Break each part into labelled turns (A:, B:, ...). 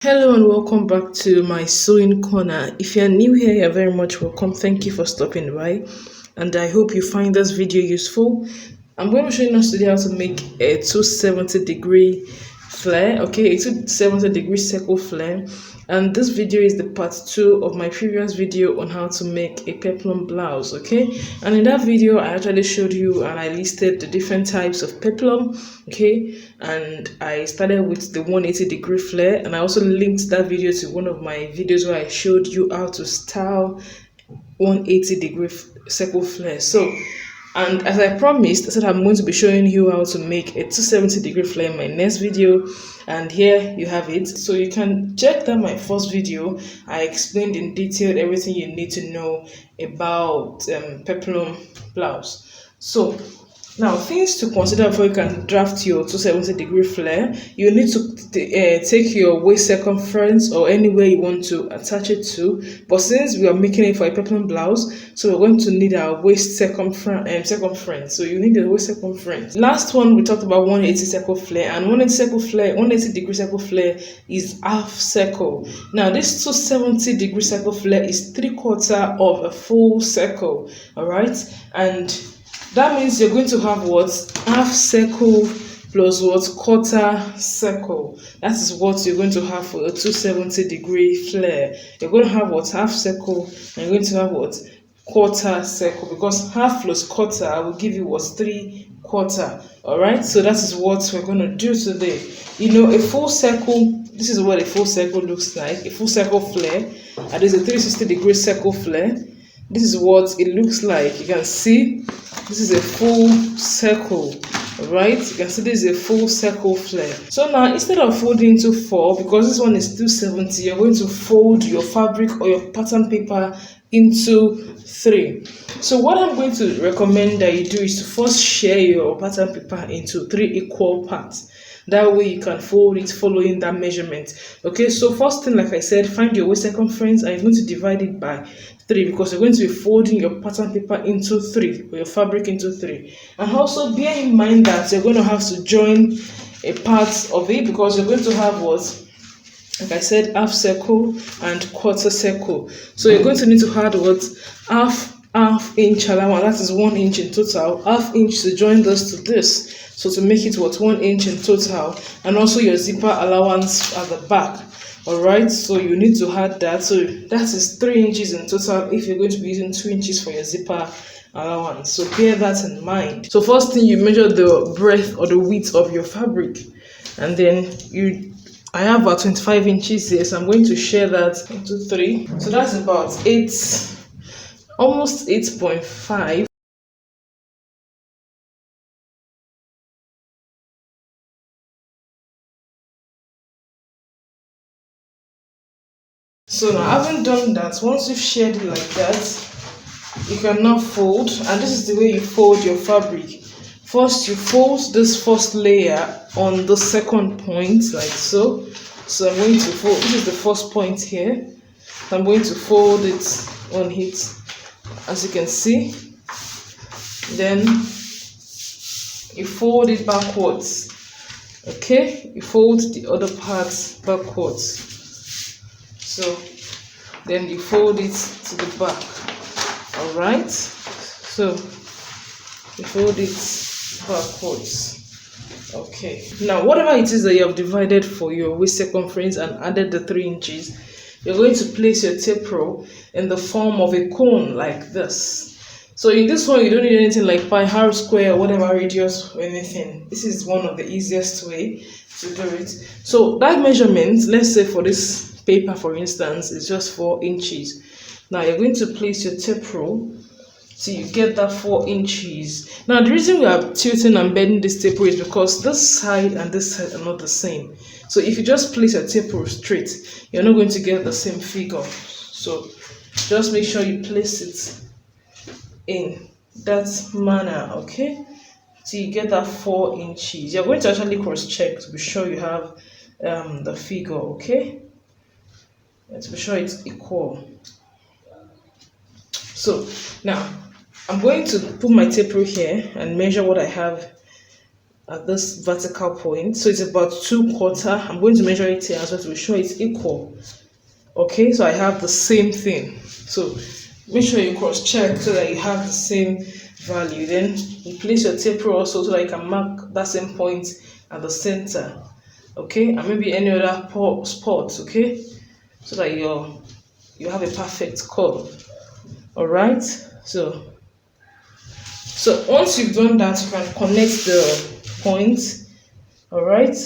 A: Hello and welcome back to my sewing corner. If you're new here, you're very much welcome. Thank you for stopping by, and I hope you find this video useful. I'm going to be showing us today how to make a 270-degree flare, okay, a 270-degree circle flare. And this video is the part 2 of my previous video on how to make a peplum blouse, okay. And in that video I actually showed you and I listed the different types of peplum, okay, and I started with the 180-degree flare, and I also linked that video to one of my videos where I showed you how to style 180-degree circle flare. So, and as I promised, I said I'm going to be showing you how to make a 270-degree flare in my next video, and here you have it. So you can check that my first video. I explained in detail everything you need to know about peplum blouse. So now, things to consider before you can draft your 270-degree flare. You need to take your waist circumference or anywhere you want to attach it to. But since we are making it for a peplum blouse, so we're going to need our waist circumference. So you need the waist circumference. Last one, we talked about 180 circle flare, and 180-degree circle flare is half circle. Now, this 270-degree circle flare is 3/4 of a full circle. All right, and that means you're going to have what? Half circle plus what? Quarter circle. That is what you're going to have for a 270-degree flare. You're going to have what? Half circle, and you're going to have what? Quarter circle, because half plus quarter will give you what? 3/4. Alright, so that is what we're going to do today. You know, a full circle, this is what a full circle looks like. A full circle flare, and there's a 360-degree circle flare. This is what it looks like. You can see this is a full circle, right? You can see this is a full circle flare. So now, instead of folding into 4, because this one is 270, you're going to fold your fabric or your pattern paper into 3. So what I'm going to recommend that you do is to first share your pattern paper into 3 equal parts. That way you can fold it following that measurement. Okay, so first thing, like I said, find your waist circumference, and you're going to divide it by 3, because you're going to be folding your pattern paper into 3, or your fabric into 3. And also bear in mind that you're going to have to join a part of it, because you're going to have what? Like I said, half circle and quarter circle. So you're going to need to add what? Half inch allowance. That is 1 inch in total. Half inch to join this to this. So to make it what? 1 inch in total. And also your zipper allowance at the back. Alright, so you need to add that. So that is 3 inches in total if you're going to be using 2 inches for your zipper allowance. So bear that in mind. So first thing, you measure the breadth or the width of your fabric, and then I have about 25 inches here, so I'm going to share that into 3. So that's about 8, almost 8.5. So now, having done that, once you've shared it like that, you can now fold, and this is the way you fold your fabric. First, you fold this first layer on the second point, like so. So I'm going to fold, this is the first point here. I'm going to fold it on it, as you can see. Then you fold it backwards. Okay, you fold the other part backwards. So then you fold it to the back. Alright, so you fold it backwards. Okay, now whatever it is that you have divided for your waist circumference and added the 3 inches, you're going to place your tape roll in the form of a cone like this. So in this one, you don't need anything like pi, r square, or whatever radius or anything. This is one of the easiest way to do it. So that measurement, let's say for this paper for instance, is just 4 inches. Now you're going to place your tape roll so you get that 4 inches. Now the reason we are tilting and bending this tape roll is because this side and this side are not the same. So if you just place your tape roll straight, you're not going to get the same figure. So just make sure you place it in that manner, okay? So you get that 4 inches. You're going to actually cross check to be sure you have the figure, okay? And to be sure it's equal. So now I'm going to put my tape rule here and measure what I have at this vertical point. So it's about 2/4. I'm going to measure it here as well to be sure it's equal. Okay, so I have the same thing. So make sure you cross check so that you have the same value. Then you place your tape rule also so that you can mark that same point at the center. Okay, and maybe any other spots. Okay, so that you have a perfect curve. All right, so once you've done that, you can connect the points. All right,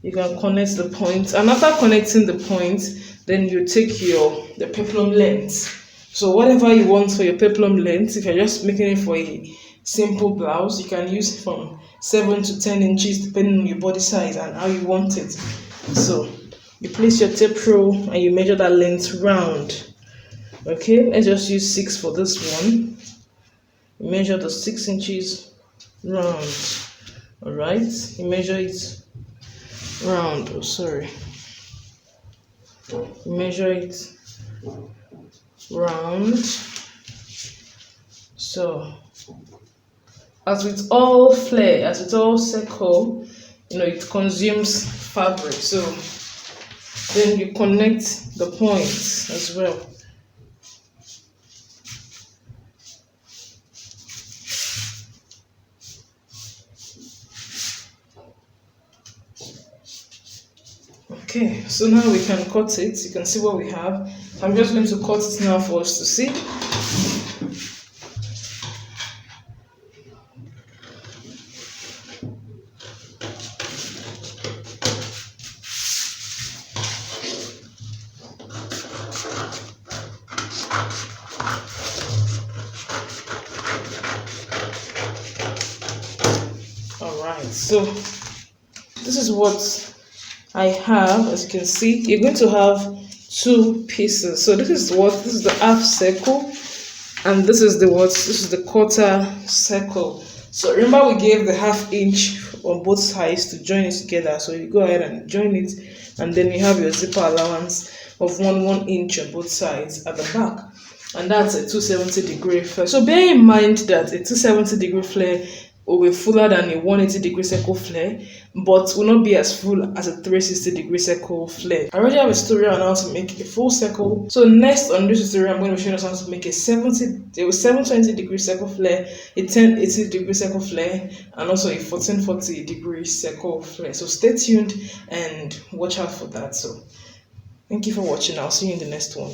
A: you can connect the points, and after connecting the points, then you take the peplum length. So whatever you want for your peplum length, if you're just making it for a simple blouse, you can use from 7 to 10 inches depending on your body size and how you want it. So you place your tape rule and you measure that length round. Okay, let's just use 6 for this one. You measure the 6 inches round. All right, you measure it round. Oh, sorry. You measure it round. So as with all flare, as with all circle, it consumes fabric. So then you connect the points as well. Okay, so now we can cut it. You can see what we have. I'm just going to cut it now for us to see. Alright, so this is what I have. As you can see, you're going to have 2 pieces. So this is the half circle, and this is the quarter circle. So remember, we gave the 1/2 inch on both sides to join it together. So you go ahead and join it, and then you have your zipper allowance of 1 inch on both sides at the back, and that's a 270-degree flare. So bear in mind that a 270-degree flare will be fuller than a 180-degree circle flare, but will not be as full as a 360-degree circle flare. I already have a tutorial on how to make a full circle. So next on this tutorial, I'm going to show you how to make a 720-degree circle flare, a 1080-degree circle flare, and also a 1440-degree circle flare. So stay tuned and watch out for that. So thank you for watching. I'll see you in the next one.